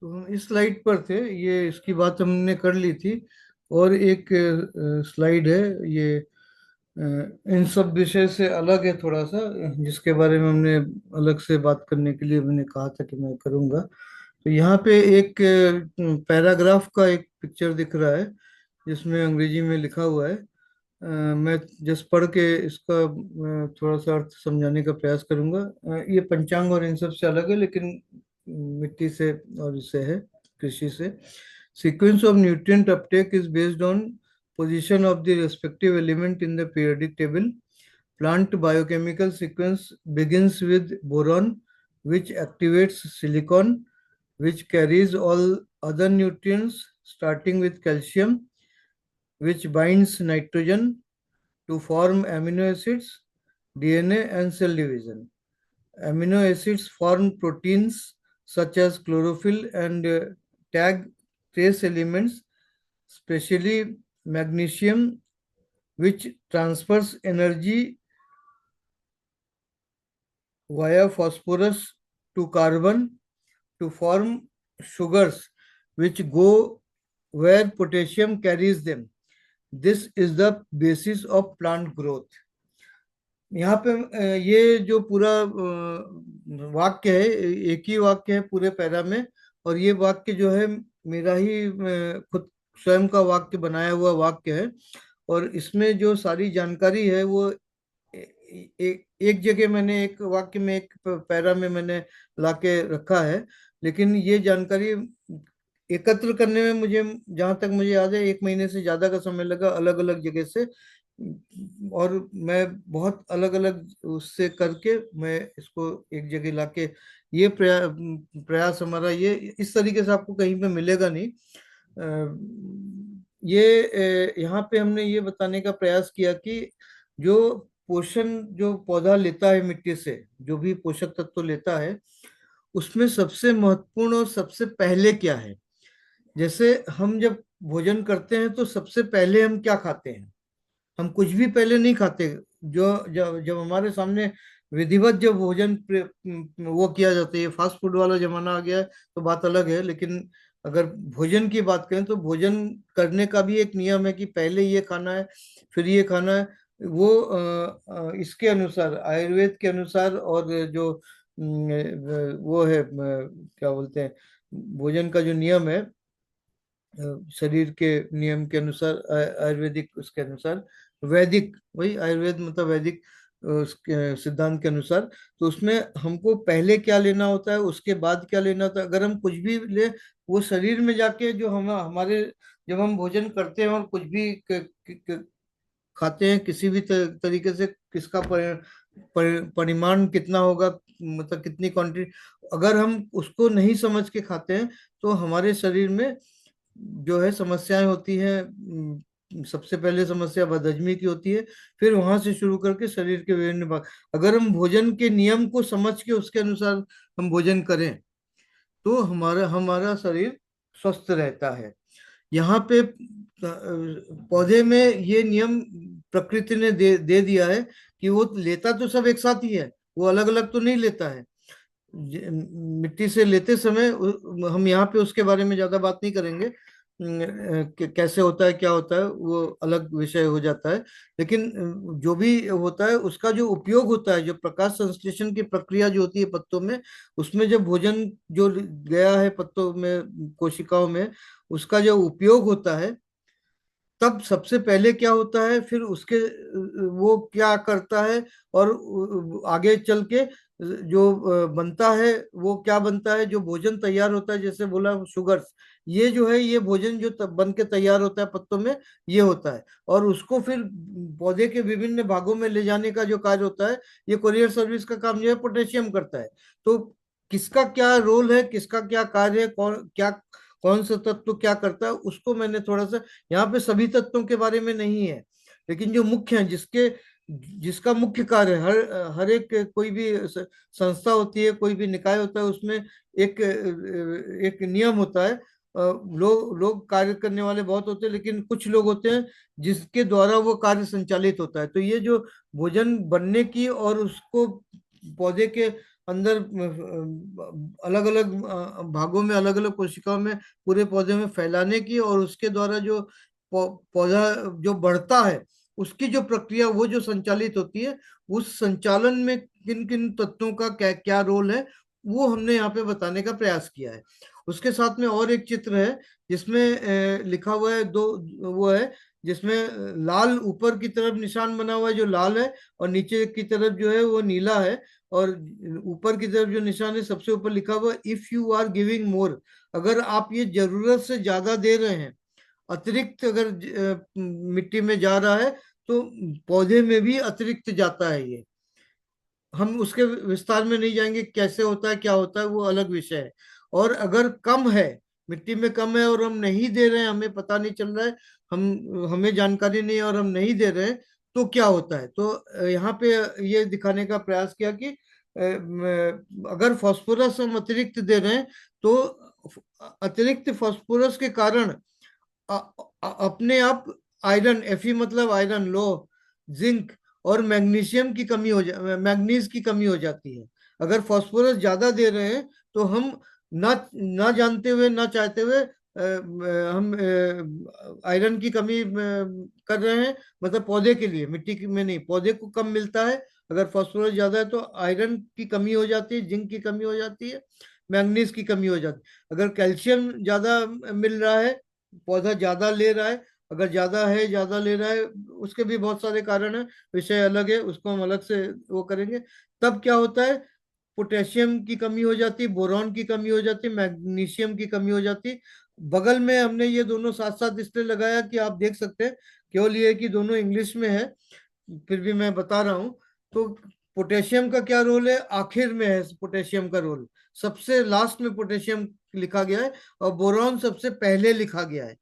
तो हम इस स्लाइड पर थे, ये इसकी बात हमने कर ली थी। और एक स्लाइड है ये, इन सब विषय से अलग है थोड़ा सा, जिसके बारे में हमने अलग से बात करने के लिए मैंने कहा था कि मैं करूँगा। तो यहाँ पे एक पैराग्राफ का एक पिक्चर दिख रहा है, जिसमें अंग्रेजी में लिखा हुआ है। मैं जस्ट पढ़ के इसका थोड़ा सा अर्थ समझाने का प्रयास करूंगा। ये पंचांग और इन सब से अलग है, लेकिन मिट्टी से और इससे है, कृषि से। Sequence of nutrient Uptake is based on position of the respective element in the periodic table. Plant biochemical sequence begins with boron, which activates silicon, which carries all other nutrients, starting with calcium, which binds nitrogen to form amino acids, DNA, and cell division. Amino acids form proteins such as chlorophyll and tag trace elements, especially magnesium, which transfers energy via phosphorus to carbon to form sugars, which go where potassium carries them. This is the basis of plant growth. यहाँ पे ये जो पूरा वाक्य है, एक ही वाक्य है पूरे पैरा में। और ये वाक्य जो है मेरा ही खुद स्वयं का वाक्य बनाया हुआ वाक्य है। और इसमें जो सारी जानकारी है वो एक जगह मैंने एक वाक्य में, एक पैरा में मैंने लाके रखा है। लेकिन ये जानकारी एकत्र करने में मुझे, जहां तक मुझे याद है, 1 महीने से ज्यादा का समय लगा, अलग अलग जगह से। और मैं बहुत अलग अलग उससे करके मैं इसको एक जगह लाके, ये प्रयास हमारा ये इस तरीके से आपको कहीं पे मिलेगा नहीं। ये यहाँ पे हमने ये बताने का प्रयास किया कि जो पोषण जो पौधा लेता है मिट्टी से, जो भी पोषक तत्व लेता है, उसमें सबसे महत्वपूर्ण और सबसे पहले क्या है। जैसे हम जब भोजन करते हैं तो सबसे पहले हम क्या खाते हैं? हम कुछ भी पहले नहीं खाते। जो जब जब हमारे सामने विधिवत जब भोजन वो किया जाता है, ये फास्ट फूड वाला जमाना आ गया है तो बात अलग है। लेकिन अगर भोजन की बात करें तो भोजन करने का भी एक नियम है कि पहले ये खाना है, फिर ये खाना है। वो इसके अनुसार, आयुर्वेद के अनुसार, और जो वो है, क्या बोलते हैं, भोजन का जो नियम है, शरीर के नियम के अनुसार, आयुर्वेदिक उसके अनुसार, वैदिक, वही आयुर्वेद मतलब वैदिक उसके सिद्धांत के अनुसार। तो उसमें हमको पहले क्या लेना होता है, उसके बाद क्या लेना होता है। अगर हम कुछ भी ले, वो शरीर में जाके जो हम हमारे, जब हम भोजन करते हैं और कुछ भी खाते हैं, किसी भी तरीके से, किसका परिमाण कितना होगा, मतलब कितनी क्वांटिटी, अगर हम उसको नहीं समझ के खाते हैं तो हमारे शरीर में जो है समस्याएं होती हैं। सबसे पहले समस्या बदहजमी की होती है, फिर वहां से शुरू करके शरीर के विभिन्न भाग। अगर हम भोजन के नियम को समझ के उसके अनुसार हम भोजन करें तो हमारा हमारा शरीर स्वस्थ रहता है। यहाँ पे पौधे में ये नियम प्रकृति ने दे दिया है कि वो लेता तो सब एक साथ ही है, वो अलग अलग तो नहीं लेता है। मिट्टी से लेते समय हम यहाँ पे उसके बारे में ज्यादा बात नहीं करेंगे, कैसे होता है क्या होता है वो अलग विषय हो जाता है। लेकिन जो भी होता है उसका जो उपयोग होता है, जो प्रकाश संश्लेषण की प्रक्रिया जो होती है पत्तों में, उसमें जब भोजन जो गया है पत्तों में, कोशिकाओं में, उसका जो उपयोग होता है, तब सबसे पहले क्या होता है, फिर उसके वो क्या करता है, और आगे चल के जो बनता है, वो क्या बनता है, जो भोजन तैयार होता है, जैसे बोला शुगर्स, ये जो है, ये भोजन जो बन के तैयार होता है पत्तों में, ये होता है। और उसको फिर पौधे के विभिन्न भागों में ले जाने का जो कार्य होता है, ये कुरियर सर्विस का काम जो है पोटेशियम करता है। तो किसका क्या रोल है, किसका क्या कार्य है, कौन सा तत्व क्या करता है, उसको मैंने थोड़ा सा, यहाँ पे सभी तत्वों के बारे में नहीं है, लेकिन जो मुख्य है, जिसका मुख्य कार्य, हर हर एक, कोई भी संस्था होती है, कोई भी निकाय होता है, उसमें एक एक नियम होता है। लोग कार्य करने वाले बहुत होते हैं, लेकिन कुछ लोग होते हैं जिसके द्वारा वो कार्य संचालित होता है। तो ये जो भोजन बनने की और उसको पौधे के अंदर अलग अलग भागों में, अलग अलग कोशिकाओं में, पूरे पौधे में फैलाने की, और उसके द्वारा जो पौधा जो बढ़ता है उसकी जो प्रक्रिया वो जो संचालित होती है, उस संचालन में किन किन तत्वों का क्या क्या रोल है, वो हमने यहाँ पे बताने का प्रयास किया है। उसके साथ में और एक चित्र है जिसमें लिखा हुआ है दो, वो है जिसमें लाल ऊपर की तरफ निशान बना हुआ है जो लाल है, और नीचे की तरफ जो है वो नीला है। और ऊपर की तरफ जो निशान है सबसे ऊपर लिखा हुआ if you are giving more, अगर आप ये जरूरत से ज्यादा दे रहे हैं, अतिरिक्त अगर मिट्टी में जा रहा है, तो पौधे में भी अतिरिक्त जाता है ये। हम उसके विस्तार में नहीं जाएंगे, कैसे होता है क्या होता है वो अलग विषय है। और अगर कम है, मिट्टी में कम है और हम नहीं दे रहे हैं, हमें पता नहीं चल रहा है, हम हमें जानकारी नहीं है और हम नहीं दे रहे हैं, तो क्या होता है। तो यहाँ पे ये दिखाने का प्रयास किया कि अगर फास्फोरस हम अतिरिक्त दे रहे हैं, तो अतिरिक्त फास्फोरस के कारण अपने आप आयरन, एफी मतलब आयरन लो, जिंक और मैग्नीशियम की कमी हो जा मैग्नीज की कमी हो जाती है। अगर फास्फोरस ज्यादा दे रहे हैं, तो हम ना ना जानते हुए ना चाहते हुए हम आयरन की कमी कर रहे हैं, मतलब पौधे के लिए, में नहीं, पौधे को कम मिलता है। अगर फास्फोरस ज्यादा है तो आयरन की कमी हो जाती है, जिंक की कमी हो जाती है, मैग्नीज की कमी हो जाती है। अगर कैल्शियम ज्यादा मिल रहा है, पौधा ज्यादा ले रहा है, अगर ज्यादा है ज्यादा ले रहा है, उसके भी बहुत सारे कारण है, विषय अलग है, उसको हम अलग से वो करेंगे। तब क्या होता है, पोटेशियम की कमी हो जाती, बोरॉन की कमी हो जाती, मैग्नीशियम की कमी हो जाती। बगल में हमने ये दोनों साथ साथ इसलिए लगाया कि आप देख सकते हैं, केवल ये कि दोनों इंग्लिश में है, फिर भी मैं बता रहा हूँ। तो पोटेशियम का क्या रोल है, आखिर में है पोटेशियम का रोल, सबसे लास्ट में पोटेशियम लिखा गया है, और बोरॉन सबसे पहले लिखा गया है,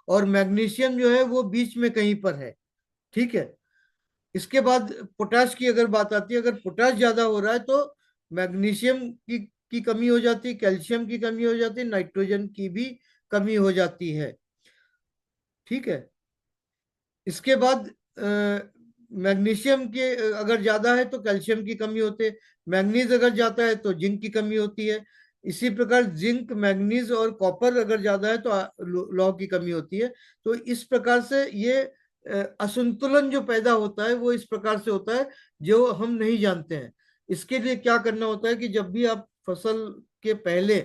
और मैग्नीशियम जो है वो बीच में कहीं पर है। ठीक है। इसके बाद पोटाश की अगर बात आती है, अगर पोटाश ज्यादा हो रहा है तो मैग्नीशियम की कमी हो जाती है, कैल्शियम की कमी हो जाती है, नाइट्रोजन की भी कमी हो जाती है। ठीक है। इसके बाद मैग्नीशियम के अगर ज्यादा है तो कैल्शियम की कमी होती है, मैग्नीज अगर जाता है तो जिंक की कमी होती है। इसी प्रकार जिंक, मैग्नीज और कॉपर अगर ज्यादा है तो लौह की कमी होती है। तो इस प्रकार से ये असंतुलन जो पैदा होता है वो इस प्रकार से होता है, जो हम नहीं जानते हैं। इसके लिए क्या करना होता है कि जब भी आप फसल के पहले,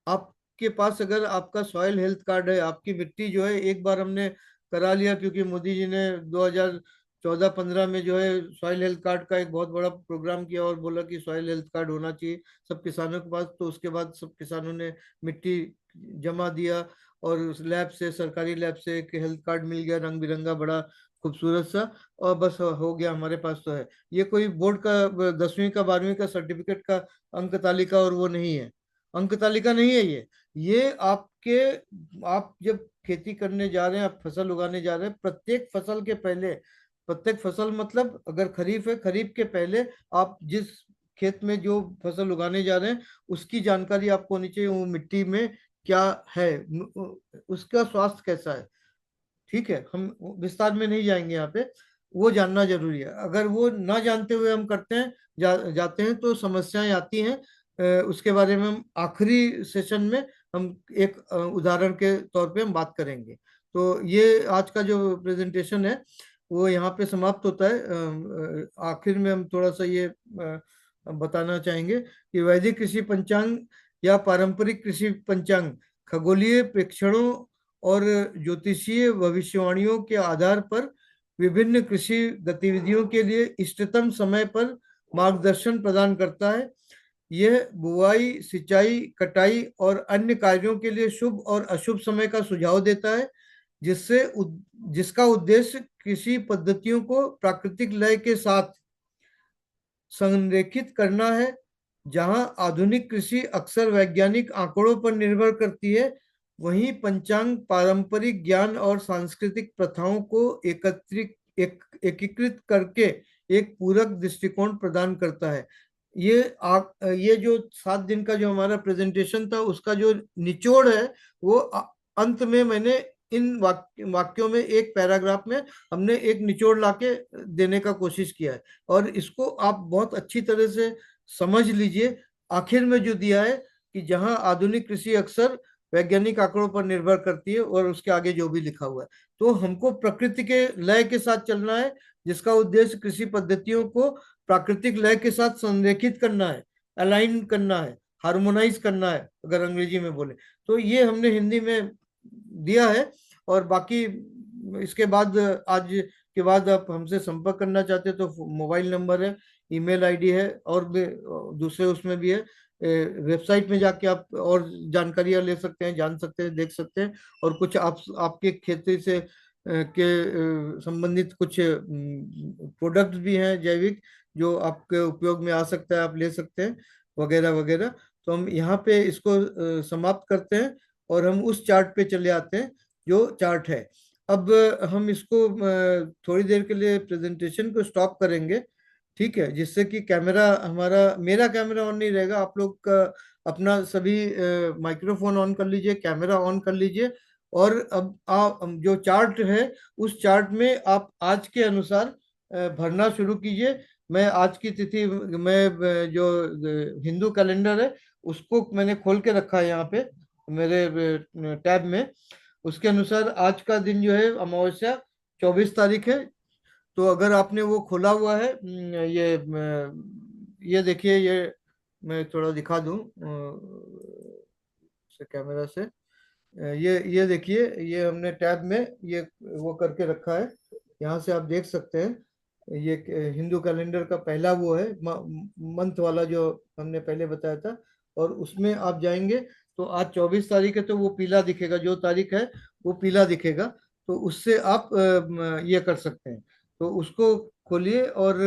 आपके पास अगर आपका सॉइल हेल्थ कार्ड है, आपकी मिट्टी जो है, एक बार हमने करा लिया क्योंकि मोदी जी ने 2014-15 में जो है सॉइल हेल्थ कार्ड का एक बहुत बड़ा प्रोग्राम किया और बोला कि सॉइल हेल्थ कार्ड होना चाहिए सब किसानों के पास। तो उसके बाद सब किसानों ने मिट्टी जमा दिया, और उस लैब से, सरकारी लैब से एक हेल्थ कार्ड मिल गया, रंग बिरंगा, बड़ा खूबसूरत सा, और बस हो गया, हमारे पास तो है। ये कोई बोर्ड का 10वीं का 12वीं का सर्टिफिकेट का अंक तालिका और वो नहीं है, अंक तालिका नहीं है ये आपके, आप जब खेती करने जा रहे हैं, आप फसल उगाने जा रहे हैं, प्रत्येक फसल के पहले, प्रत्येक फसल मतलब अगर खरीफ है, खरीफ के पहले आप जिस खेत में जो फसल उगाने जा रहे हैं उसकी जानकारी आपको होनी चाहिए, वो मिट्टी में क्या है, उसका स्वास्थ्य कैसा है। ठीक है, हम विस्तार में नहीं जाएंगे यहाँ पे, वो जानना जरूरी है। अगर वो ना जानते हुए हम करते हैं, जाते हैं, तो समस्याएं आती हैं। उसके बारे में हम आखिरी सेशन में हम एक उदाहरण के तौर पे हम बात करेंगे। तो ये आज का जो प्रेजेंटेशन है वो यहाँ पे समाप्त होता है। आखिर में हम थोड़ा सा ये बताना चाहेंगे कि वैदिक कृषि पंचांग या पारंपरिक कृषि पंचांग खगोलीय प्रेक्षणों और ज्योतिषीय भविष्यवाणियों के आधार पर विभिन्न कृषि गतिविधियों के लिए इष्टतम समय पर मार्गदर्शन प्रदान करता है। यह बुवाई, सिंचाई, कटाई और अन्य कार्यों के लिए शुभ और अशुभ समय का सुझाव देता है, जिससे जिसका उद्देश्य कृषि पद्धतियों को प्राकृतिक लय के साथ संरेखित करना है। जहां आधुनिक कृषि अक्सर वैज्ञानिक आंकड़ों पर निर्भर करती है, वहीं पंचांग पारंपरिक ज्ञान और सांस्कृतिक प्रथाओं को एकीकृत करके एक पूरक दृष्टिकोण प्रदान करता है। ये जो 7 दिन का जो हमारा प्रेजेंटेशन था उसका जो निचोड़ है, वो अंत में मैंने इन वाक्यों में, एक पैराग्राफ में हमने एक निचोड़ लाके देने का कोशिश किया है। और इसको आप बहुत अच्छी तरह से समझ लीजिए आखिर में जो दिया है कि जहां आधुनिक कृषि अक्सर वैज्ञानिक आंकड़ों पर निर्भर करती है, और उसके आगे जो भी लिखा हुआ है। तो हमको प्रकृति के लय के साथ चलना है, जिसका उद्देश्य कृषि पद्धतियों को प्राकृतिक लय के साथ संरेखित करना है, अलाइन करना है, हार्मोनाइज करना है, अगर अंग्रेजी में बोले तो। ये हमने हिंदी में दिया है। और बाकी इसके बाद, आज के बाद आप हमसे संपर्क करना चाहते हैं तो मोबाइल नंबर है, ईमेल आईडी है, और भी दूसरे उसमें भी है। वेबसाइट में जाके आप और जानकारियां ले सकते हैं, जान सकते हैं, देख सकते हैं। और कुछ आपके खेती से संबंधित कुछ प्रोडक्ट्स भी हैं जैविक, जो आपके उपयोग में आ सकता है, आप ले सकते हैं, वगैरह वगैरह। तो हम यहाँ पे इसको समाप्त करते हैं, और हम उस चार्ट पे चले आते हैं जो चार्ट है। अब हम इसको थोड़ी देर के लिए प्रेजेंटेशन को स्टॉप करेंगे, ठीक है, जिससे कि कैमरा हमारा, मेरा कैमरा ऑन नहीं रहेगा, आप लोग का अपना सभी माइक्रोफोन ऑन कर लीजिए, कैमरा ऑन कर लीजिए। और अब आप जो चार्ट है, उस चार्ट में आप आज के अनुसार भरना शुरू कीजिए। मैं आज की तिथि, मैं जो हिंदू कैलेंडर है उसको मैंने खोल के रखा है यहाँ पे मेरे टैब में। उसके अनुसार आज का दिन जो है अमावस्या 24 तारीख है। तो अगर आपने वो खोला हुआ है, ये देखिए, ये मैं थोड़ा दिखा दूं से कैमरा से। ये देखिए, ये हमने टैब में ये वो करके रखा है। यहाँ से आप देख सकते हैं, ये हिंदू कैलेंडर का पहला वो है, मंथ वाला जो हमने पहले बताया था। और उसमें आप जाएंगे तो आज 24 तारीख है, तो वो पीला दिखेगा, जो तारीख है वो पीला दिखेगा। तो उससे आप ये कर सकते हैं। तो उसको खोलिए, और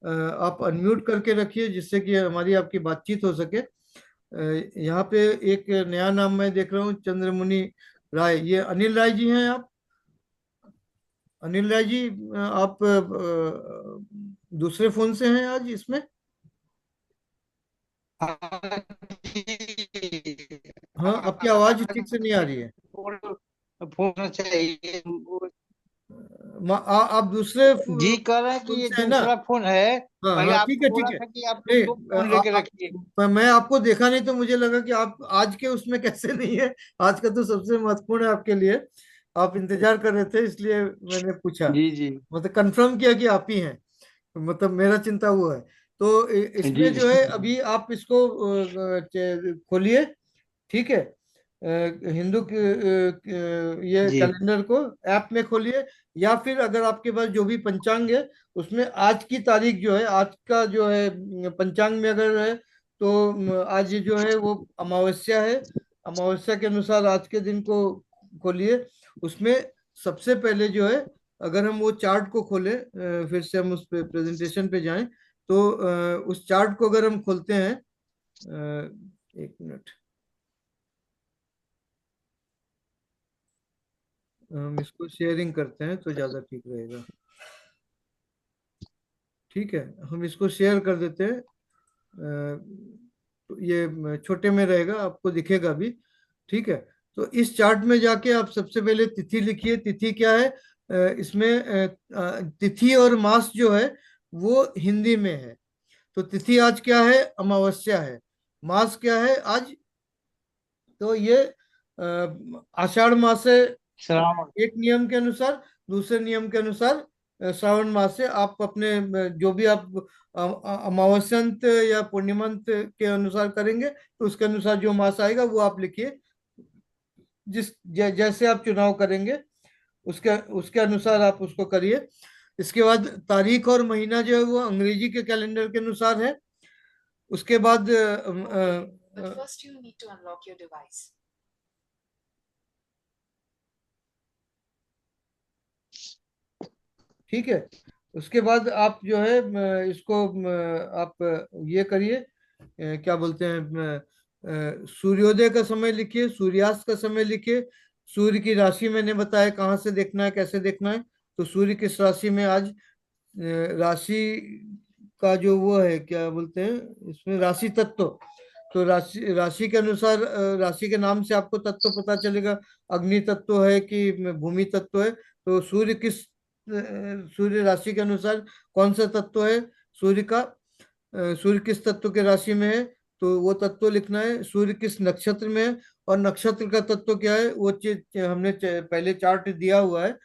आप अनम्यूट करके रखिए, जिससे कि हमारी आपकी बातचीत हो सके। यहाँ पे एक नया नाम मैं देख रहा हूँ, चंद्रमुनि राय। ये अनिल राय जी हैं आप? अनिल राय जी, आप दूसरे फोन से हैं आज इसमें? हाँ जी। हाँ, आपकी आवाज ठीक से नहीं आ रही है। फोन फोन चाहिए वो। आप दूसरे जी कह रहे हैं कि फोन ये से है ना? दूसरा फोन है। हाँ पहले हाँ, ठीक आपको है ठीक बोला है। था कि आप लोग नहीं, दो फोन लेके रखिए। मैं आपको देखा नहीं, तो मुझे लगा कि आप आज के उसमें कैसे नहीं है। आज का तो सबसे महत्वपूर्ण है आपके लिए, आप इंतजार कर रहे थे, इसलिए मैंने पूछा, जी जी। मतलब कंफर्म किया कि आप ही हैं। मतलब मेरा चिंता वो है। तो जी इसमें जो है, जी। अभी आप इसको खोलिए, ठीक है। हिंदू ये जी। कैलेंडर को ऐप में खोलिए, या फिर अगर आपके पास जो भी पंचांग है उसमें आज की तारीख जो है, आज का जो है पंचांग में अगर है, तो आज जो है वो अमावस्या है। अमावस्या के अनुसार आज के दिन को खोलिए। उसमें सबसे पहले जो है, अगर हम वो चार्ट को खोलें, फिर से हम उस पे प्रेजेंटेशन पे जाएं, तो उस चार्ट को अगर हम खोलते हैं, एक मिनट, हम इसको शेयरिंग करते हैं तो ज्यादा ठीक रहेगा। ठीक है, हम इसको शेयर कर देते हैं। तो ये छोटे में रहेगा, आपको दिखेगा भी, ठीक है। तो इस चार्ट में जाके आप सबसे पहले तिथि लिखिए। तिथि क्या है? इसमें तिथि और मास जो है वो हिंदी में है। तो तिथि आज क्या है? अमावस्या है। मास क्या है आज? तो ये आषाढ़ मास है, श्रावण। एक नियम के अनुसार। दूसरे नियम के अनुसार श्रावण मास से आप अपने जो भी आप अमावस्यांत या पूर्णिमांत के अनुसार करेंगे, तो उसके अनुसार जो मास आएगा वो आप लिखिए। जैसे आप चुनाव करेंगे, उसके उसके अनुसार आप उसको करिए। इसके बाद तारीख और महीना जो है वो अंग्रेजी के कैलेंडर के अनुसार है। उसके बाद ठीक है, उसके बाद आप जो है इसको आप ये करिए, क्या बोलते हैं, सूर्योदय का समय लिखिए, सूर्यास्त का समय लिखिए। सूर्य की राशि मैंने बताया कहाँ से देखना है, कैसे देखना है। तो सूर्य किस राशि में आज, राशि का जो वो है, क्या बोलते हैं इसमें, राशि तत्व। तो राशि राशि के अनुसार, राशि के नाम से आपको तत्व पता चलेगा, अग्नि तत्व है कि भूमि तत्व है। तो सूर्य किस सूर्य राशि के अनुसार कौन सा तत्व है सूर्य का, सूर्य किस तत्व के राशि में है, तो वो तत्व लिखना है। सूर्य किस नक्षत्र में है, और नक्षत्र का तत्व क्या है, वो चीज हमने पहले चार्ट दिया हुआ है।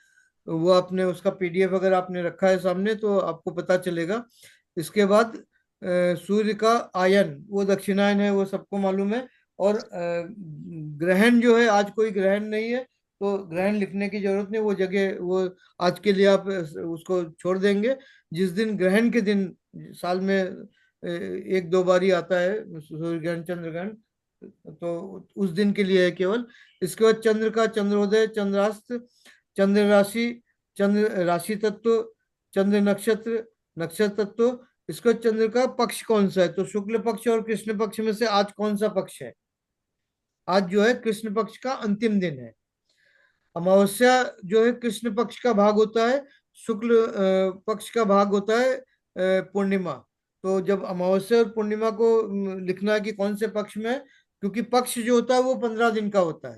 वो आपने उसका पीडीएफ अगर आपने रखा है सामने तो आपको पता चलेगा। इसके बाद सूर्य का आयन, वो दक्षिणायन है, वो सबको मालूम है। और ग्रहण जो है, आज कोई ग्रहण नहीं है, तो ग्रहण लिखने की जरूरत नहीं, वो जगह वो आज के लिए आप उसको छोड़ देंगे। जिस दिन ग्रहण के दिन, साल में एक दो बार ही आता है सूर्य ग्रहण चंद्र ग्रहण, तो उस दिन के लिए है केवल। इसके बाद चंद्र का चंद्रोदय, चंद्रास्त, चंद्र राशि, चंद्र राशि तत्व, चंद्र नक्षत्र, नक्षत्र तत्व। इसका चंद्र का पक्ष कौन सा है, तो शुक्ल पक्ष और कृष्ण पक्ष में से आज कौन सा पक्ष है। आज जो है कृष्ण पक्ष का अंतिम दिन है। अमावस्या जो है कृष्ण पक्ष का भाग होता है, शुक्ल पक्ष का भाग होता है पूर्णिमा। तो जब अमावस्या और पूर्णिमा को लिखना है कि कौन से पक्ष में है, क्योंकि पक्ष जो होता है वो 15 दिन का होता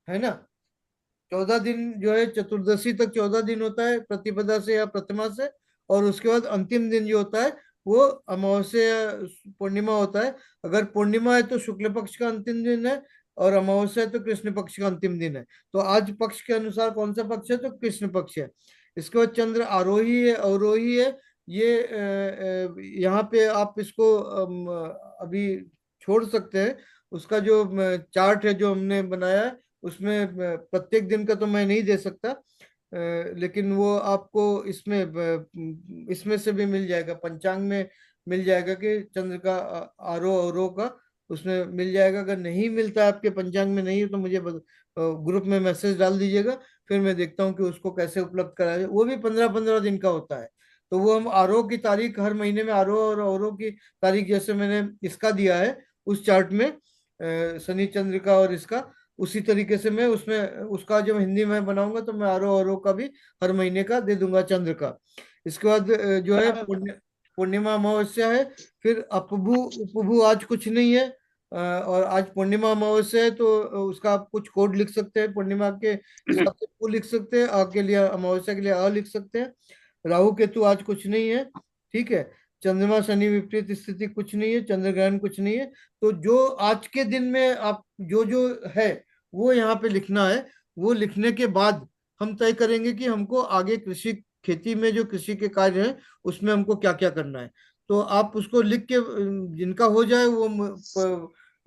है ना। 14 दिन जो है, चतुर्दशी तक 14 दिन होता है प्रतिपदा से या प्रतिमा से। और उसके बाद अंतिम दिन जो होता है वो अमावस्या या पूर्णिमा होता है। अगर पूर्णिमा है तो शुक्ल पक्ष का अंतिम दिन है, और अमावस्या है तो कृष्ण पक्ष का अंतिम दिन है। तो आज पक्ष के अनुसार कौन सा पक्ष है, तो कृष्ण पक्ष है। इसके बाद चंद्र आरोही है, अवरोही है। ये यहाँ पे आप इसको अभी छोड़ सकते हैं। उसका जो चार्ट है जो हमने बनाया है, उसमें प्रत्येक दिन का तो मैं नहीं दे सकता, लेकिन वो आपको इसमें से भी मिल जाएगा, पंचांग में मिल जाएगा कि चंद्र का आरोह अवरोह का, उसमें मिल जाएगा। अगर नहीं मिलता है आपके पंचांग में नहीं है तो मुझे ग्रुप में मैसेज डाल दीजिएगा, फिर मैं देखता हूँ कि उसको कैसे उपलब्ध कराया जाए। वो भी 15-15 दिन का होता है। तो वो हम आरोह की तारीख हर महीने में, आरोह और अवरोह की तारीख जैसे मैंने इसका दिया है उस चार्ट में, शनि चंद्र का और इसका, उसी तरीके से मैं उसमें उसका जब हिंदी में बनाऊंगा तो मैं आरोह अवरोह का भी हर महीने का दे दूंगा, चंद्र का। इसके बाद जो है सर पूर्णिमा अमावस्या है। फिर अपभू उपभू आज कुछ नहीं है। और आज पूर्णिमा अमावस्या है, तो उसका आप कुछ कोड लिख सकते हैं, पूर्णिमा के हिसाब से पू लिख सकते हैं, आ के लिए अमावस्या के लिए अ लिख सकते हैं। राहु केतु आज कुछ नहीं है, ठीक है। चंद्रमा शनि विपरीत स्थिति कुछ नहीं है, चंद्र ग्रहण कुछ नहीं है। तो जो आज के दिन में आप जो जो है वो यहाँ पे लिखना है। वो लिखने के बाद हम तय करेंगे कि हमको आगे कृषि खेती में जो कृषि के कार्य है उसमें हमको क्या क्या करना है। तो आप उसको लिख के जिनका हो जाए वो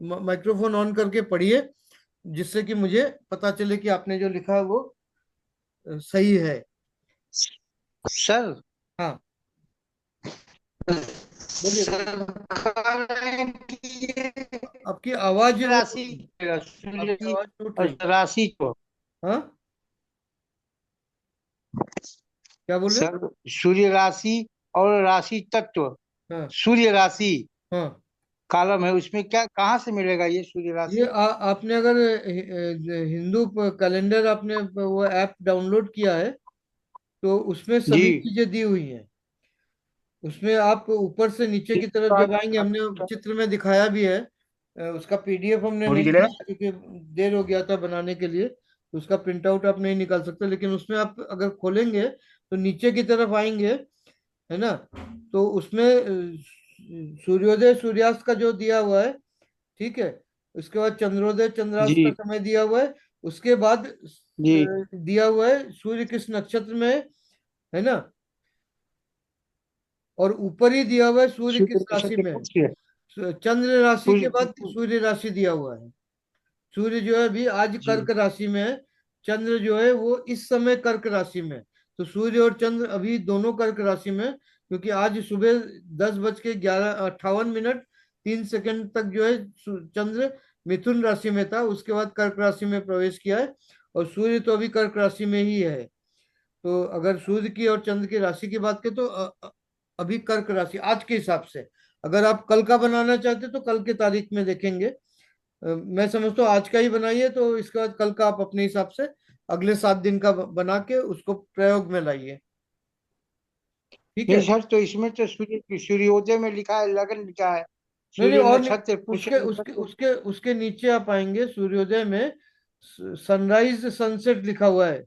माइक्रोफोन ऑन करके पढ़िए, जिससे कि मुझे पता चले कि आपने जो लिखा है वो सही है। सर हाँ, बोलिए बोलिए। सर कह रहे हैं कि ये आपकी आवाज वो, राशि सूर्य आपकी की आवाज टूट और रही। राशि को, हाँ, क्या बोल रहे। सर सूर्य राशि और राशि तत्व, हाँ सूर्य राशि हाँ। कॉलम है, उसमें क्या कहाँ से मिलेगा ये सूर्य ये राशि? आपने अगर हिंदू कैलेंडर आपने वो ऐप डाउनलोड किया है तो उसमें जी। सभी चीजें दी हुई हैं। उसमें आप ऊपर से नीचे की तरफ जब आएंगे, हमने चित्र में दिखाया भी है। उसका पीडीएफ हमने नहीं बनाया क्योंकि देर हो गया था बनाने के लिए, तो उसका प्रिंट आउट आप नहीं निकाल सकते। लेकिन उसमें आप अगर खोलेंगे तो नीचे की तरफ आएंगे, है ना, तो उसमें सूर्योदय सूर्यास्त का जो दिया हुआ है, ठीक है। उसके बाद चंद्रोदय चंद्रास्त का जी। समय दिया हुआ है। उसके बाद जी। दिया हुआ है सूर्य किस नक्षत्र में है ना। और ऊपर ही दिया हुआ है सूर्य सूर्य किस राशि नक्षत्र में कौन सी है? है। चंद्र राशि के बाद सूर्य। सूर्य राशि दिया हुआ है। सूर्य जो है अभी आज जी। कर्क राशि में है। चंद्र जो है वो इस समय कर्क राशि में है। तो सूर्य और चंद्र अभी दोनों कर्क राशि में है, क्योंकि आज सुबह 10:11:58 3 सेकंड तक जो है चंद्र मिथुन राशि में था, उसके बाद कर्क राशि में प्रवेश किया है। और सूर्य तो अभी कर्क राशि में ही है। तो अगर सूर्य की और चंद्र की राशि की बात करें तो अभी कर्क राशि आज के हिसाब से। अगर आप कल का बनाना चाहते तो कल की तारीख में देखेंगे। मैं समझता हूँ आज का ही बनाइए, तो इसके बाद कल का आप अपने हिसाब से अगले 7 दिन का बना के उसको प्रयोग में लाइए, ठीक नहीं है। सर, तो इसमें तो सूर्योदय में लिखा है, लगन लिखा है, नहीं नहीं, सूर्य और नहीं, नक्षत्र पुष्य उसके उसके नक्षत्र। उसके उसके नीचे आप आएंगे सूर्योदय में सनराइज सनसेट लिखा हुआ है।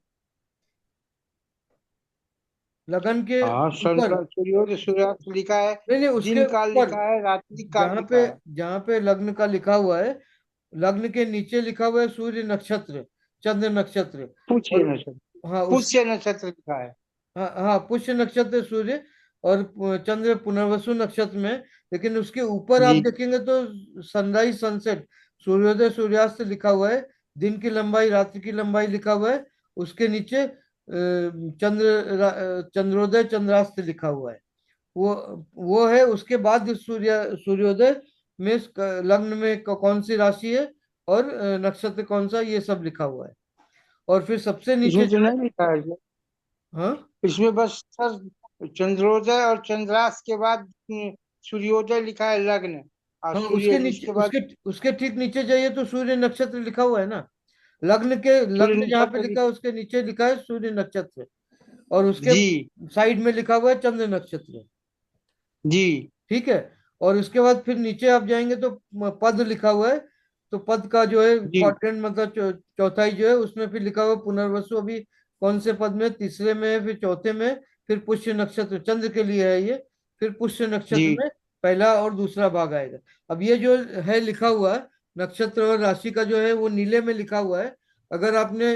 लगन के हाँ, ऊपर। सूर्योदय सूर्यास्त लिखा है। नहीं नहीं, उसके दिन काल ऊपर, लिखा है, रात्रि काल जहाँ पे लिखा है। जहाँ पे लग्न का लिखा हुआ है, लग्न के नीचे लिखा हुआ है सूर्य नक्षत्र, चंद्र नक्षत्र। पुष्य और नक्षत्र। हाँ उस, पुष्य नक्षत्र लिखा है। हाँ हाँ, पुष्य नक्षत्र सूर्य, और चंद्र पुनर्वसु नक्षत्र में। लेकिन उसके ऊपर आप जी देखेंगे तो सनराइज सनसेट, सूर्योदय सूर्यास्त लिखा हुआ है, दिन की लंबाई रात्रि की लंबाई लिखा हुआ है। उसके नीचे चंद्रोदय चंद्रास्त लिखा हुआ है। वो वो है। उसके बाद सूर्योदय में लग्न में कौन सी राशि है, और नक्षत्र कौन सा, ये सब लिखा हुआ है। और फिर सबसे नीचे इसमें तो जो नहीं लिखा है सर। है, हाँ इसमें बस सर चंद्रोदय और चंद्रास्त के बाद सूर्योदय लिखा है, लग्न। और हाँ, सूर्य उसके नीचे, उसके बाद उसके उसके ठीक नीचे जाइए तो सूर्य नक्षत्र लिखा हुआ है ना। लग्न के, सूर्य लग्न जहाँ पे नक्षत्र लिखा है उसके नीचे लिखा है सूर्य नक्षत्र, और उसके जी साइड में लिखा हुआ है चंद्र नक्षत्र। जी ठीक है। और उसके बाद फिर नीचे आप जाएंगे तो पद लिखा हुआ है। तो पद का जो है जी क्वाड्रेंट, मतलब चौथाई जो है, उसमें फिर लिखा हुआ है पुनर्वसु। अभी कौन से पद में, तीसरे में है, फिर चौथे में, फिर पुष्य नक्षत्र चंद्र के लिए है ये। फिर पुष्य नक्षत्र जी में पहला और दूसरा भाग आएगा। अब ये जो है लिखा हुआ है, नक्षत्र और राशि का जो है वो नीले में लिखा हुआ है। अगर आपने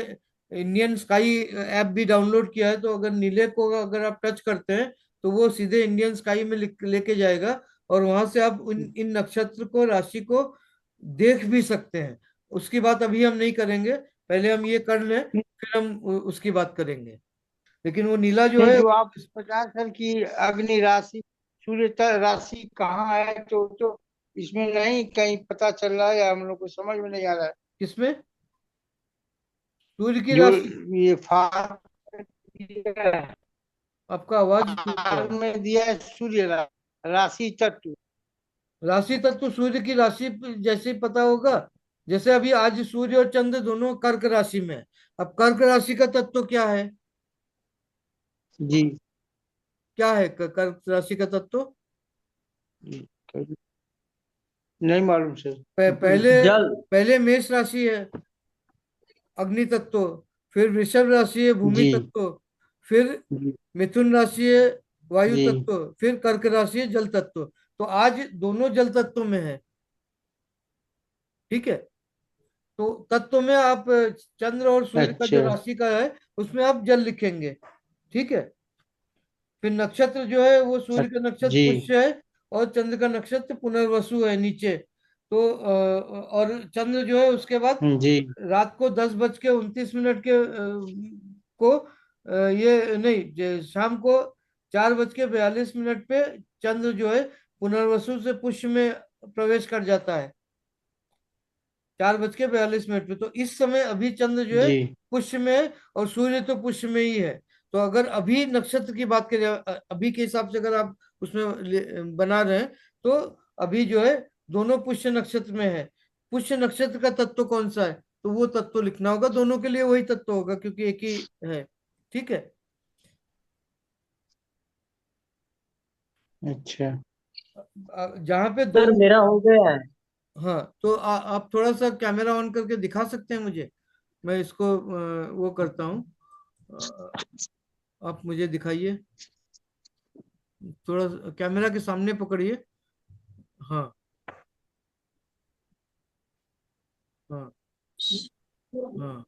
इंडियन स्काई ऐप भी डाउनलोड किया है, तो अगर नीले को अगर आप टच करते हैं, तो वो सीधे इंडियन स्काई में लेके जाएगा। और वहां से आप इन नक्षत्र को, राशि को देख भी सकते हैं। उसकी बात अभी हम नहीं करेंगे, पहले हम ये कर लें, फिर हम उसकी बात करेंगे। लेकिन वो नीला जो नहीं, है, जो आप पचास सर की अग्नि राशि सूर्य राशि कहाँ है, तो इसमें नहीं कहीं पता चल रहा है, या हम लोग को समझ में नहीं आ रहा है। किसमें सूर्य की जो राशि, ये फार दिया है, आपका आवाज टूट रहा फार है। में दिया है सूर्य राशि तत्व। राशि तत्व सूर्य की राशि जैसे ही पता होगा। जैसे अभी आज सूर्य और चंद्र दोनों कर्क राशि में है। अब कर्क राशि का तत्व क्या है, जी क्या है कर्क राशि का तत्व? जी, नहीं मालूम सर। पहले, जल। पहले मेष राशि है, अग्नि तत्व। फिर वृषभ राशि है, भूमि जी तत्व। फिर जी मिथुन राशि है, वायु जी तत्व। फिर कर्क राशि है, जल तत्व। तो आज दोनों जल तत्व में है। ठीक है। तो तत्व में आप चंद्र और सूर्य का जो अच्छा। राशि का है, उसमें आप जल लिखेंगे। ठीक है। फिर नक्षत्र जो है वो सूर्य का नक्षत्र जी पुष्य है, और चंद्र का नक्षत्र पुनर्वसु है नीचे। तो और चंद्र जो है उसके बाद जी रात को 10:29 के को ये नहीं, शाम को 4:42 पे चंद्र जो है पुनर्वसु से पुष्य में प्रवेश कर जाता है। 4:42 पे, तो इस समय अभी चंद्र जो है जी पुष्य में है, और सूर्य तो पुष्य में ही है। तो अगर अभी नक्षत्र की बात करें, अभी के हिसाब से अगर आप उसमें बना रहे हैं, तो अभी जो है दोनों पुष्य नक्षत्र में है। पुष्य नक्षत्र का तत्व कौन सा है, तो वो तत्व लिखना होगा। दोनों के लिए वही तत्व होगा, क्योंकि एक ही है। ठीक है। अच्छा जहाँ पे दो, सर, मेरा हो गया है। हाँ, तो आप थोड़ा सा कैमरा ऑन करके दिखा सकते हैं मुझे? मैं इसको वो करता हूँ। आप मुझे दिखाइए, थोड़ा कैमरा के सामने पकड़िए। हाँ हाँ हाँ,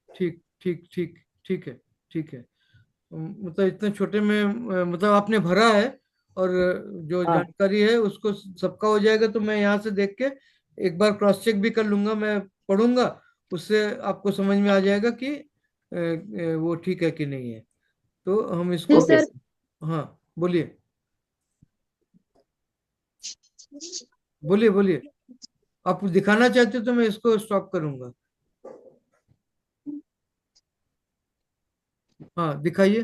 ठीक ठीक ठीक, ठीक है, ठीक है। मतलब इतने छोटे में मतलब आपने भरा है, और जो हाँ जानकारी है उसको सबका हो जाएगा। तो मैं यहाँ से देख के एक बार क्रॉस चेक भी कर लूंगा, मैं पढ़ूंगा, उससे आपको समझ में आ जाएगा कि वो ठीक है कि नहीं है। तो हम जी इसको, ओके सर। सर। हाँ बोलिए, बोलिए बोलिए। आप दिखाना चाहते हो तो मैं इसको स्टॉप करूंगा। हाँ दिखाइए।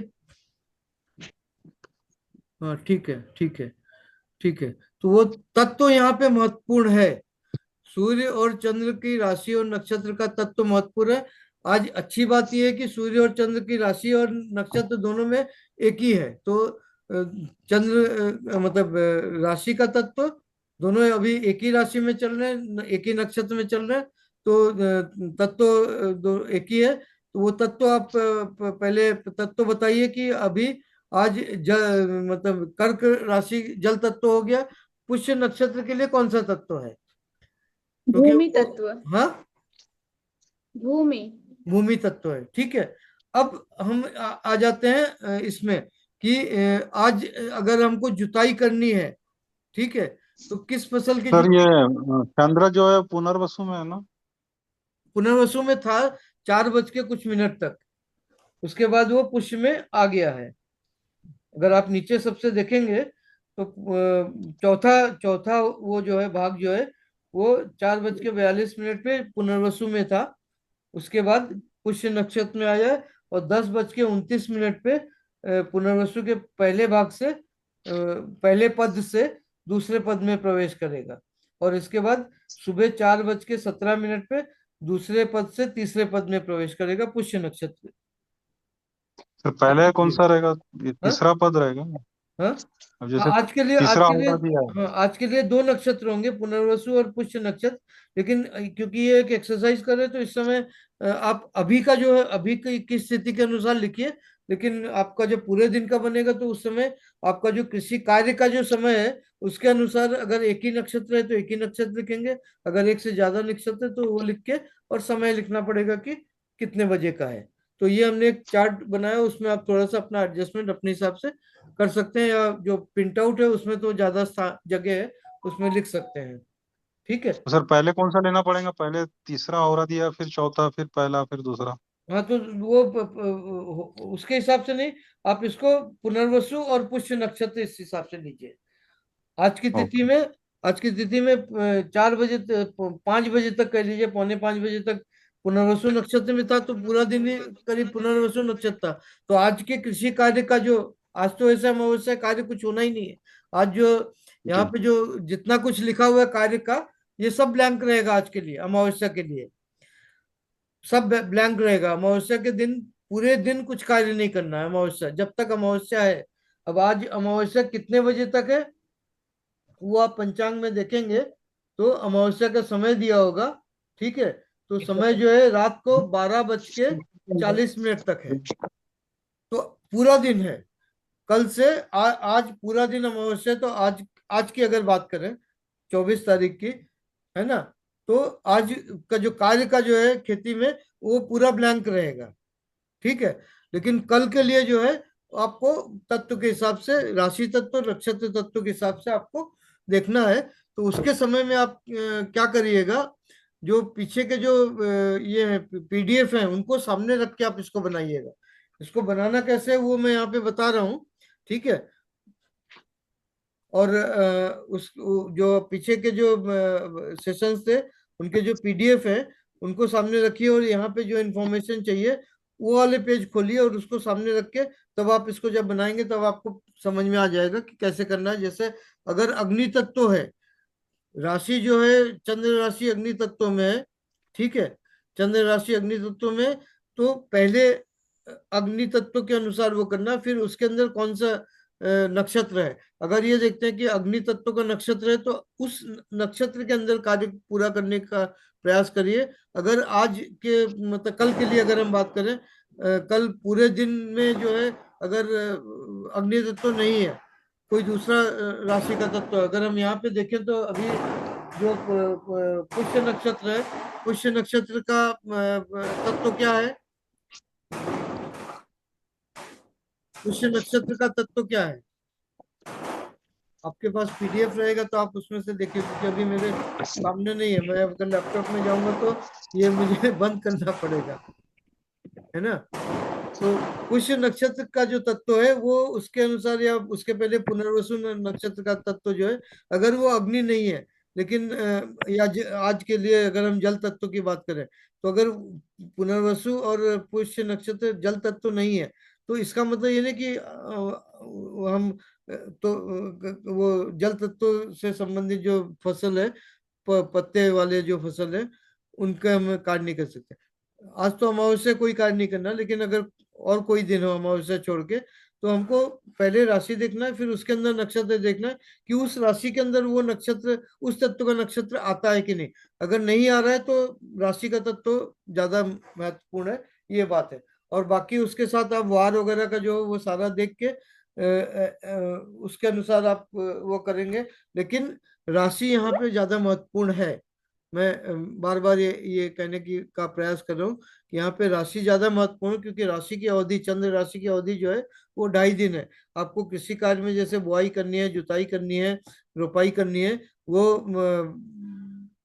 हाँ ठीक है, ठीक है, ठीक है। तो वो तत्व यहाँ पे महत्वपूर्ण है। सूर्य और चंद्र की राशि और नक्षत्र का तत्व महत्वपूर्ण है। आज अच्छी बात यह है कि सूर्य और चंद्र की राशि और नक्षत्र दोनों में एक ही है। तो चंद्र मतलब राशि का तत्व, दोनों अभी एक ही राशि में चल रहे हैं, एक ही नक्षत्र में चल रहे हैं। तो तत्व दो एक ही है। तो वो तत्व आप पहले तत्व बताइए कि अभी आज मतलब कर्क राशि जल तत्व हो गया, पुष्य नक्षत्र के लिए कौन सा तत्व है? क्योंकि भूमि वो, तत्व। हाँ, भूमि। भूमि तत्व है, ठीक है। अब हम आ जाते हैं इसमें कि आज अगर हमको जुताई करनी है, ठीक है, तो किस फसल की सर ये जुताई? चंद्र जो है पुनर्वसु में है ना? पुनर्वसु में था 4 बज के कुछ मिनट तक, उसके बाद वो पुष्य में आ गया है। अगर आप नीचे सबसे देखेंगे तो चौथा चौथा वो जो है भाग जो है वो 4 बज के 42 मिनट पे पुनर्वसु में था। उसके बाद पुष्य नक्षत्र में आया और 10 बज के 29 मिनट पे पुनर्वसु के पहले भाग से पहले पद से दूसरे पद में प्रवेश करेगा। और इसके बाद सुबह 4 बज के 17 मिनट पे दूसरे पद से तीसरे पद में प्रवेश करेगा पुष्य नक्षत्र। सर पहले कौन सा रहेगा? ये हाँ, तीसरा पद रहेगा? हाँ, अब हाँ, जैसे आज तीसरा के लिए, होगा दिया है। हाँ, आज के लिए दो नक्षत्र होंगे, पुनर्वसु और पुष्य नक्षत्र। लेकिन क्योंकि ये एक एक्सरसाइज कर रहे हैं तो इस समय आप अभी का जो है अभी की स्थिति के अनुसार लिखिए। लेकिन आपका जब पूरे दिन का बनेगा तो उस समय आपका जो कृषि कार्य का जो समय है उसके अनुसार अगर एक ही नक्षत्र है तो एक ही नक्षत्र लिखेंगे, अगर एक से ज्यादा नक्षत्र है तो वो लिख के और समय लिखना पड़ेगा कि कितने बजे का है। तो ये हमने एक चार्ट बनाया, उसमें आप थोड़ा सा अपना एडजस्टमेंट अपने हिसाब से कर सकते हैं, या जो प्रिंट आउट है उसमें तो ज्यादा जगह है, उसमें लिख सकते हैं, ठीक है। तो सर पहले कौन सा लेना पड़ेगा? पहले तीसरा हो रहा दिया, फिर चौथा, फिर पहला, फिर दूसरा? हाँ, तो वो उसके हिसाब से नहीं, आप इसको पुनर्वसु और पुष्य नक्षत्र इस हिसाब से लीजिए। आज की तिथि ओके। में आज की तिथि में 4 बजे 5 बजे तक कह लीजिए, पौने 5 बजे तक पुनर्वसु नक्षत्र में था, तो पूरा दिन ही करीब पुनर्वसु नक्षत्र था। तो आज के कृषि कार्य का जो, आज तो ऐसा अमावस्या कार्य कुछ होना ही नहीं है। आज जो यहाँ जी। पे जो जितना कुछ लिखा हुआ है कार्य का, ये सब ब्लैंक रहेगा आज के लिए, अमावस्या के लिए सब ब्लैंक रहेगा। अमावस्या के दिन पूरे दिन कुछ कार्य नहीं करना है, अमावस्या जब तक अमावस्या है। अब आज अमावस्या कितने बजे तक है वो आप पंचांग में देखेंगे तो अमावस्या का समय दिया होगा, ठीक है। तो समय जो है रात को 12 बज के 40 मिनट तक है। तो पूरा दिन है, कल से आज पूरा दिन अमावस्या है। तो आज की अगर बात करें 24 तारीख की, है ना, तो आज का जो कार्य का जो है खेती में वो पूरा ब्लैंक रहेगा, ठीक है। लेकिन कल के लिए जो है आपको तत्व के हिसाब से, राशि तत्व नक्षत्र तत्व के हिसाब से आपको देखना है। तो उसके समय में आप क्या करिएगा, जो पीछे के जो ये है पीडीएफ है उनको सामने रख के आप इसको बनाइएगा। इसको बनाना कैसे है वो मैं यहाँ पे बता रहा हूँ, ठीक है। और जो पीछे के जो सेशंस थे उनके जो पीडीएफ है उनको सामने रखिए, और यहाँ पे जो इन्फॉर्मेशन चाहिए वो वाले पेज खोलिए और उसको सामने रख के तब आप इसको जब बनाएंगे तब आपको समझ में आ जाएगा कि कैसे करना है। जैसे अगर अग्नि तत्व है, राशि जो है चंद्र राशि अग्नि तत्व में है, ठीक है, चंद्र राशि अग्नि तत्व में, तो पहले अग्नि तत्व के अनुसार वो करना, फिर उसके अंदर कौन सा नक्षत्र है। अगर ये देखते हैं कि अग्नि तत्व का नक्षत्र है तो उस नक्षत्र के अंदर कार्य पूरा करने का प्रयास करिए। अगर आज के मतलब कल के लिए अगर हम बात करें, कल पूरे दिन में जो है अगर अग्नि तत्व नहीं है, कोई दूसरा राशि का तत्व, अगर हम यहाँ पे देखें तो अभी जो पुष्य नक्षत्र है, पुष्य नक्षत्र का तत्व क्या है, पुष्य नक्षत्र का तत्व क्या है? आपके पास पीडीएफ रहेगा तो आप उसमें से देखिए, क्योंकि अभी मेरे सामने नहीं है, मैं अगर लैपटॉप में जाऊंगा तो ये मुझे बंद करना पड़ेगा, है ना। तो पुष्य नक्षत्र का जो तत्व है वो उसके अनुसार, या उसके पहले पुनर्वसु नक्षत्र का तत्व जो है, अगर वो अग्नि नहीं है, लेकिन आज के लिए अगर हम जल तत्व की बात करें, तो अगर पुनर्वसु और पुष्य नक्षत्र जल तत्व नहीं है तो इसका मतलब ये नहीं कि हम तो वो जल तत्व से संबंधित जो फसल है, पत्ते वाले जो फसल है, उनका हम कार्य नहीं कर सकते। आज तो अमावस्या कोई कार्य नहीं करना, लेकिन अगर और कोई दिन हो अमावस्या छोड़ के तो हमको पहले राशि देखना है, फिर उसके अंदर नक्षत्र देखना है कि उस राशि के अंदर वो नक्षत्र, उस तत्व का नक्षत्र आता है कि नहीं। अगर नहीं आ रहा है तो राशि का तत्व ज्यादा महत्वपूर्ण है, ये बात है। और बाकी उसके साथ आप वार वगैरह का जो वो सारा देख के उसके अनुसार आप वो करेंगे। लेकिन राशि यहाँ पे ज्यादा महत्वपूर्ण है। मैं बार बार ये कहने की का प्रयास कर रहा हूँ कि यहाँ पे राशि ज्यादा महत्वपूर्ण है, क्योंकि राशि की अवधि, चंद्र राशि की अवधि जो है वो 2.5 दिन है। आपको कृषि कार्य में जैसे बुआई करनी है, जुताई करनी है, रोपाई करनी है, वो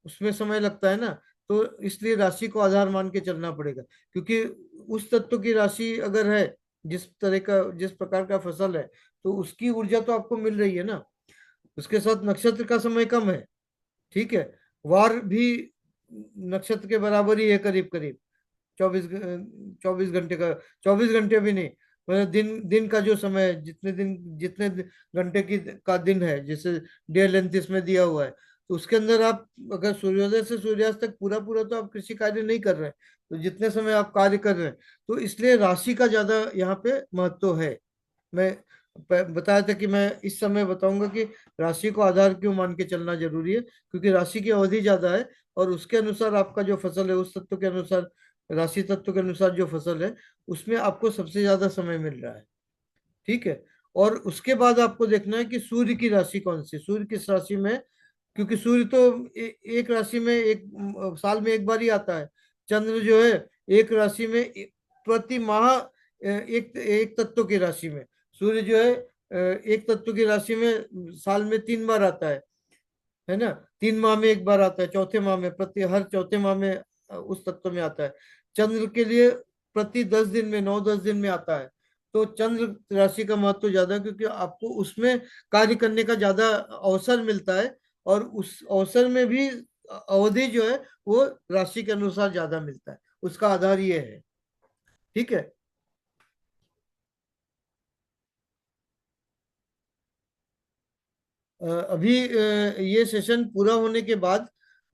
उसमें समय लगता है ना। तो इसलिए राशि को आधार मान के चलना पड़ेगा, क्योंकि उस तत्व की राशि अगर है, जिस तरह का, जिस प्रकार का फसल है, तो उसकी ऊर्जा तो आपको मिल रही है ना। उसके साथ नक्षत्र का समय कम है, ठीक है। वार भी नक्षत्र के बराबर ही है, करीब करीब 24 घंटे का। 24 घंटे भी नहीं, मतलब दिन दिन का जो समय है, जितने घंटे की का दिन है, जैसे डे लेंथ इसमें दिया हुआ है, तो उसके अंदर आप अगर सूर्योदय से सूर्यास्त तक पूरा पूरा तो आप कृषि कार्य नहीं कर रहे हैं, तो जितने समय आप कार्य कर रहे हैं, तो इसलिए राशि का ज्यादा यहाँ पे महत्व है। मैं बताया था कि मैं इस समय बताऊंगा कि राशि को आधार क्यों मान के चलना जरूरी है, क्योंकि राशि की अवधि ज्यादा है, और उसके अनुसार आपका जो फसल है, उस तत्व के अनुसार, राशि तत्व के अनुसार जो फसल है, उसमें आपको सबसे ज्यादा समय मिल रहा है, ठीक है। और उसके बाद आपको देखना है कि सूर्य की राशि कौन सी, सूर्य किस राशि में है, क्योंकि सूर्य तो एक राशि में, एक साल में एक बार ही आता है। चंद्र जो है एक राशि में प्रति माह एक एक तत्व की राशि में, सूर्य जो है एक तत्व की राशि में साल में 3 बार आता है ना। 3 माह में एक बार आता है, चौथे माह में, प्रति हर चौथे माह में उस तत्व में आता है। चंद्र के लिए प्रति 10 दिन में, 9-10 दिन में आता है। तो चंद्र राशि का महत्व ज्यादा है, क्योंकि आपको उसमें कार्य करने का ज्यादा अवसर मिलता है, और उस अवसर में भी अवधि जो है वो राशि के अनुसार ज्यादा मिलता है। उसका आधार ये है, ठीक है। अभी ये सेशन पूरा होने के बाद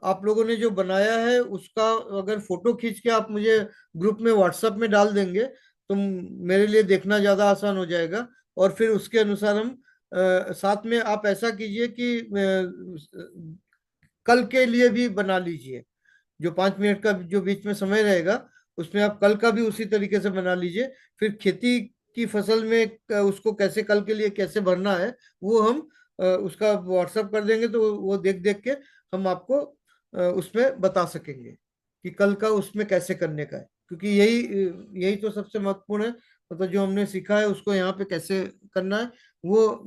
आप लोगों ने जो बनाया है उसका अगर फोटो खींच के आप मुझे ग्रुप में, व्हाट्सएप में डाल देंगे, तो मेरे लिए देखना ज्यादा आसान हो जाएगा। और फिर उसके अनुसार हम साथ में, आप ऐसा कीजिए कि कल के लिए भी बना लीजिए। जो 5 मिनट का जो बीच में समय रहेगा, उसमें आप कल का भी उसी तरीके से बना लीजिए। फिर खेती की फसल में उसको कैसे, कल के लिए कैसे भरना है, वो हम उसका व्हाट्सएप कर देंगे, तो वो देख देख के हम आपको उसमें बता सकेंगे कि कल का उसमें कैसे करने का है। क्योंकि यही यही तो सबसे महत्वपूर्ण है, मतलब जो हमने सीखा है उसको यहाँ पे कैसे करना है, वो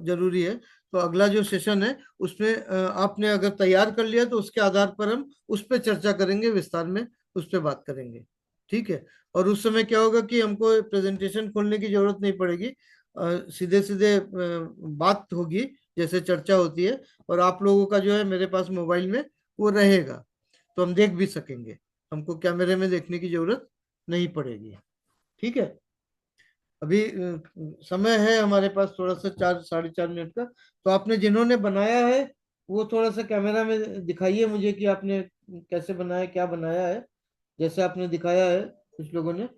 जरूरी है। तो अगला जो सेशन है उसमें आपने अगर तैयार कर लिया, तो उसके आधार पर हम उस पर चर्चा करेंगे, विस्तार में उस पर बात करेंगे, ठीक है। और उस समय क्या होगा कि हमको प्रेजेंटेशन खोलने की जरूरत नहीं पड़ेगी, सीधे सीधे बात होगी, जैसे चर्चा होती है। और आप लोगों का जो है मेरे पास मोबाइल में वो रहेगा, तो हम देख भी सकेंगे, हमको कैमरे में देखने की जरूरत नहीं पड़ेगी, ठीक है। अभी समय है हमारे पास थोड़ा सा, 4-4.5 मिनट का। तो आपने जिन्होंने बनाया है वो थोड़ा सा कैमरा में दिखाइए मुझे कि आपने कैसे बनाया, क्या बनाया है। जैसे आपने दिखाया है कुछ लोगों ने,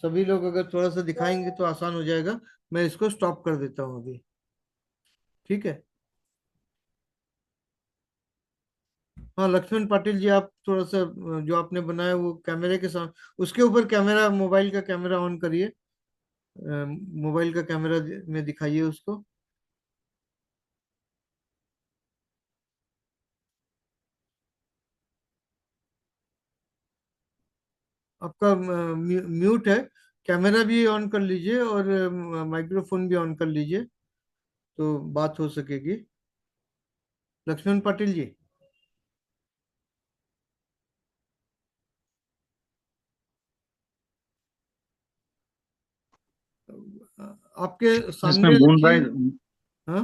सभी लोग अगर थोड़ा सा दिखाएंगे तो आसान हो जाएगा। मैं इसको स्टॉप कर देता हूँ अभी, ठीक है। हाँ लक्ष्मण पाटिल जी, आप थोड़ा सा जो आपने बनाया वो कैमरे के साथ, उसके ऊपर कैमरा, मोबाइल का कैमरा ऑन करिए, मोबाइल का कैमरा में दिखाइए उसको। आपका म्यूट है, कैमरा भी ऑन कर लीजिए और माइक्रोफोन भी ऑन कर लीजिए, तो बात हो सकेगी। लक्ष्मण पाटिल जी, आपके इसमें सामने मून रखिए। राइज, हाँ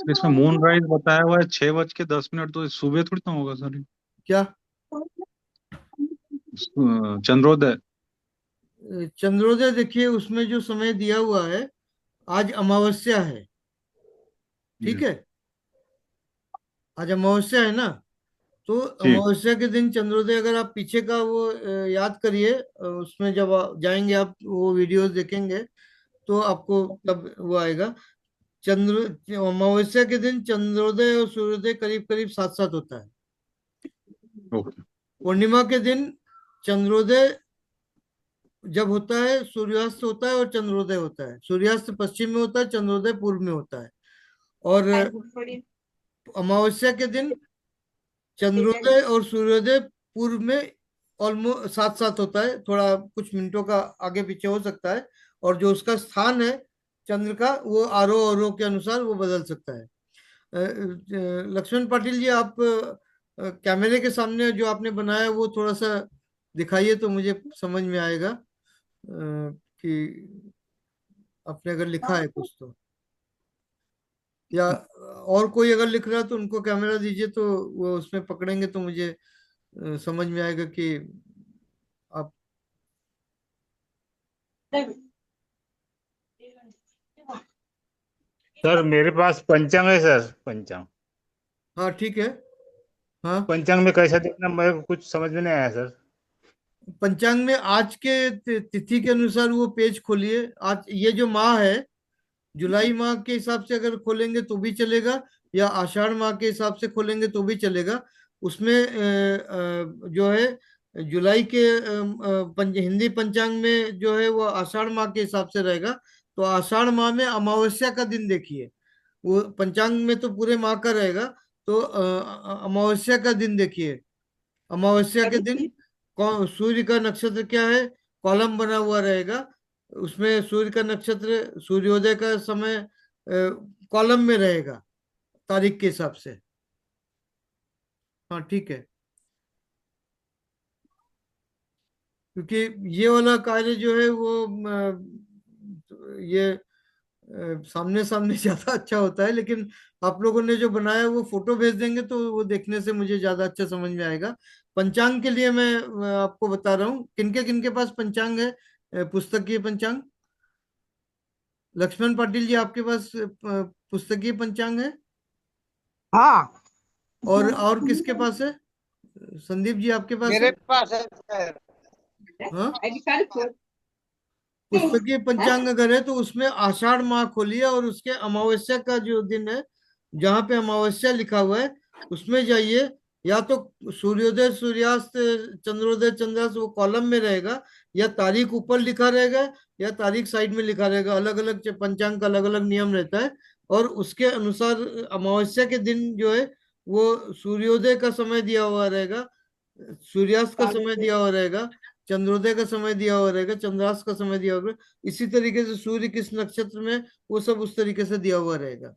इसमें मून राइज बताया हुआ है 6:10, तो सुबह थोड़ी ना होगा सर। क्या, चंद्रोदय। चंद्रोदय देखिए उसमें जो समय दिया हुआ है, आज अमावस्या है, ठीक जी। है। आज अमावस्या है ना, तो जी। अमावस्या के दिन चंद्रोदय, अगर आप पीछे का वो याद करिए, उसमें जब जाएंगे आप वो वीडियोस देखेंगे, तो आपको तब वो आएगा। चंद्र अमावस्या के दिन चंद्रोदय और सूर्योदय करीब करीब साथ साथ होता है। ओके। पूर्णिमा के दिन चंद्रोदय जब होता है, सूर्यास्त होता है और चंद्रोदय होता है। सूर्यास्त पश्चिम में होता है, चंद्रोदय पूर्व में होता है। और अमावस्या के दिन चंद्रोदय और सूर्योदय पूर्व में ऑलमोस्ट साथ साथ होता है, थोड़ा कुछ मिनटों का आगे पीछे हो सकता है। और जो उसका स्थान है चंद्र का, वो आरोह अवरोह के अनुसार वो बदल सकता है। लक्ष्मण पाटिल जी, आप कैमरे के सामने जो आपने बनाया है, वो थोड़ा सा दिखाइए तो मुझे समझ में आएगा कि आपने अगर लिखा है कुछ तो, या और कोई अगर लिख रहा है तो उनको कैमरा दीजिए, तो वो उसमें पकड़ेंगे तो मुझे समझ में आएगा कि आप। सर मेरे पास पंचांग है सर, पंचांग। हाँ ठीक है। हाँ, पंचांग में कैसा देखना, मेरे को कुछ समझ में नहीं आया सर। पंचांग में आज के तिथि के अनुसार वो पेज खोलिए। आज ये जो माह है, जुलाई माह के हिसाब से अगर खोलेंगे तो भी चलेगा, या आषाढ़ माह के हिसाब से खोलेंगे तो भी चलेगा। उसमें जो है जुलाई के हिंदी पंचांग में जो है वो आषाढ़ माह के हिसाब से रहेगा। तो आषाढ़ माह में अमावस्या का दिन देखिए। वो पंचांग में तो पूरे माह का रहेगा, तो अमावस्या का दिन देखिए। अमावस्या के दिन सूर्य का नक्षत्र क्या है, कॉलम बना हुआ रहेगा। उसमें सूर्य का नक्षत्र सूर्योदय का समय कॉलम में रहेगा, तारीख के हिसाब से। हाँ ठीक है, क्योंकि ये वाला कार्य जो है वो ये सामने सामने ज्यादा अच्छा होता है। लेकिन आप लोगों ने जो बनाया वो फोटो भेज देंगे तो वो देखने से मुझे ज्यादा अच्छा समझ में आएगा। पंचांग के लिए मैं आपको बता रहा हूँ, किनके किनके पास पंचांग है, पुस्तकीय पंचांग। लक्ष्मण पाटिल जी, आपके पास पुस्तकीय पंचांग है? हाँ, और किसके पास है? संदीप जी, आपके पास है? मेरे पास है सर। हाँ, पुस्तकीय पंचांग अगर है तो उसमें आषाढ़ माह खोलिए, और उसके अमावस्या का जो दिन है, जहां पे अमावस्या लिखा हुआ है उसमें जाइए। या तो सूर्योदय सूर्यास्त चंद्रोदय चंद्रास्त वो कॉलम में रहेगा, या तारीख ऊपर लिखा रहेगा, या तारीख साइड में लिखा रहेगा। अलग अलग पंचांग का अलग अलग नियम रहता है। और उसके अनुसार अमावस्या के दिन जो है वो सूर्योदय का समय दिया हुआ रहेगा, सूर्यास्त का समय दिया हुआ रहेगा, चंद्रोदय का समय दिया हुआ रहेगा, चंद्रास्त का समय दिया हुआ रहेगा। इसी तरीके से सूर्य किस नक्षत्र में, वो सब उस तरीके से दिया हुआ रहेगा।